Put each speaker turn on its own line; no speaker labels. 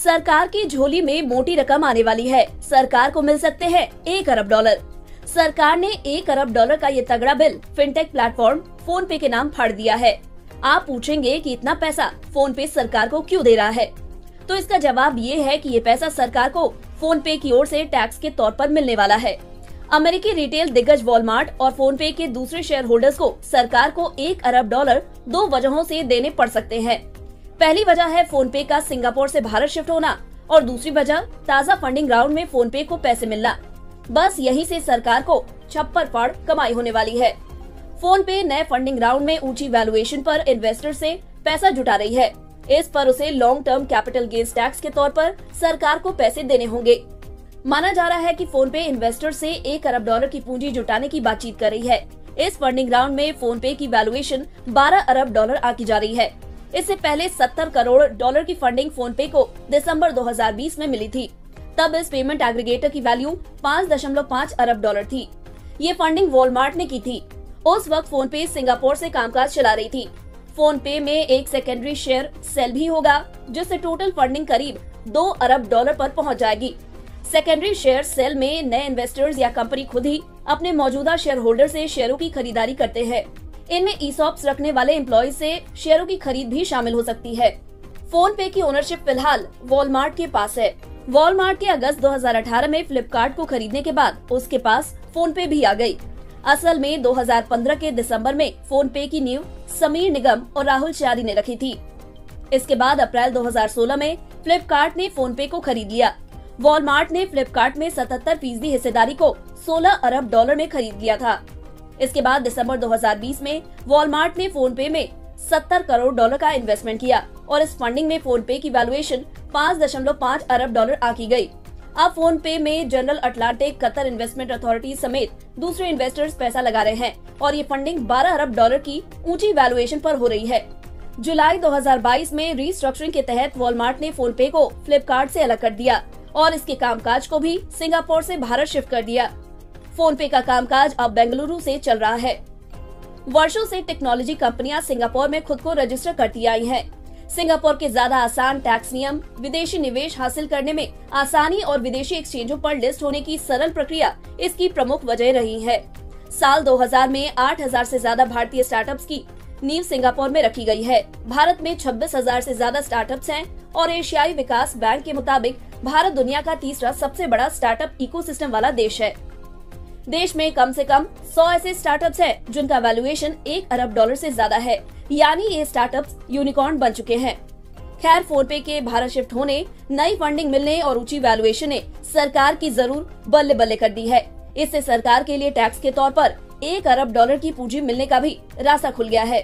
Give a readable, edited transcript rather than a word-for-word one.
सरकार की झोली में मोटी रकम आने वाली है। सरकार को मिल सकते हैं 1 अरब डॉलर। सरकार ने 1 अरब डॉलर का ये तगड़ा बिल फिनटेक प्लेटफॉर्म फोन पे के नाम फाड़ दिया है। आप पूछेंगे कि इतना पैसा फोन पे सरकार को क्यों दे रहा है, तो इसका जवाब ये है कि ये पैसा सरकार को फोन पे की ओर से टैक्स के तौर पर मिलने वाला है। अमेरिकी रिटेल दिग्गज वॉलमार्ट और फोन पे के दूसरे शेयर होल्डर्स को सरकार को 1 अरब डॉलर 2 वजहों से देने पड़ सकते हैं। पहली वजह है फोन पे का सिंगापुर से भारत शिफ्ट होना और दूसरी वजह ताज़ा फंडिंग राउंड में फोन पे को पैसे मिलना। बस यहीं से सरकार को छप्पर फाड़ कमाई होने वाली है। फोन पे नए फंडिंग राउंड में ऊंची वैल्यूएशन पर इन्वेस्टर से पैसा जुटा रही है। इस पर उसे long term capital gains tax के तौर पर सरकार को पैसे देने होंगे। माना जा रहा है कि फोन पे इन्वेस्टर से 1 अरब डॉलर की पूंजी जुटाने की बातचीत कर रही है। इस फंडिंग राउंड में फोन पे की वैल्यूएशन 12 अरब डॉलर आकी जा रही है। इससे पहले 70 करोड़ डॉलर की फंडिंग फोन पे को दिसंबर 2020 में मिली थी। तब इस पेमेंट एग्रीगेटर की वैल्यू 5.5 अरब डॉलर थी। ये फंडिंग वॉलमार्ट ने की थी। उस वक्त फोन पे सिंगापुर से कामकाज चला रही थी। फोन पे में एक सेकेंडरी शेयर सेल भी होगा, जिससे टोटल फंडिंग करीब 2 अरब डॉलर पर पहुंच जाएगी। सेकेंडरी शेयर सेल में नए इन्वेस्टर्स या कंपनी खुद ही अपने मौजूदा शेयर होल्डर से शेयरों की खरीदारी करते हैं। इनमें ईसॉप्स रखने वाले एम्प्लॉय से शेयरों की खरीद भी शामिल हो सकती है। फोन पे की ओनरशिप फिलहाल वॉलमार्ट के पास है। वॉलमार्ट के अगस्त 2018 में फ्लिपकार्ट को खरीदने के बाद उसके पास फोन पे भी आ गई। असल में 2015 के दिसंबर में फोन पे की नींव समीर निगम और राहुल चारी ने रखी थी। इसके बाद अप्रैल 2016 में फ्लिपकार्ट ने फोन पे को खरीद लिया। वॉलमार्ट ने फ्लिपकार्ट में 77% हिस्सेदारी को 16 अरब डॉलर में खरीद लिया था। इसके बाद दिसंबर 2020 में वॉलमार्ट ने फोन पे में 70 करोड़ डॉलर का इन्वेस्टमेंट किया और इस फंडिंग में फोन पे की वैल्यूएशन 5.5 अरब डॉलर आकी गई। अब फोन पे में general Atlantic, Qatar investment authority समेत दूसरे इन्वेस्टर्स पैसा लगा रहे हैं और ये फंडिंग 12 अरब डॉलर की ऊंची वैल्यूएशन पर हो रही है। जुलाई 2022 में रीस्ट्रक्चरिंग के तहत वॉलमार्ट ने फोन पे को फ्लिपकार्ट से अलग कर दिया और इसके कामकाज को भी सिंगापुर से भारत शिफ्ट कर दिया। फोन पे का कामकाज अब बेंगलुरु से चल रहा है। वर्षों से टेक्नोलॉजी कंपनियां सिंगापुर में खुद को रजिस्टर करती आई हैं। सिंगापुर के ज्यादा आसान टैक्स नियम, विदेशी निवेश हासिल करने में आसानी और विदेशी एक्सचेंजों पर लिस्ट होने की सरल प्रक्रिया इसकी प्रमुख वजह रही है। साल 2000 में 8000 से ज्यादा भारतीय स्टार्टअप्स की नींव सिंगापुर में रखी गई है। भारत में 26,000 से ज्यादा स्टार्टअप्स हैं और एशियाई विकास बैंक के मुताबिक भारत दुनिया का तीसरा सबसे बड़ा स्टार्टअप इकोसिस्टम वाला देश है। देश में कम से कम 100 ऐसे स्टार्टअप्स हैं जिनका वैल्यूएशन 1 अरब डॉलर से ज्यादा है, यानी ये स्टार्टअप्स यूनिकॉर्न बन चुके हैं। खैर, फोन पे के भारत शिफ्ट होने, नई फंडिंग मिलने और ऊंची वैल्यूएशन ने सरकार की जरूर बल्ले बल्ले कर दी है। इससे सरकार के लिए टैक्स के तौर पर 1 अरब डॉलर की पूंजी मिलने का भी रास्ता खुल गया है।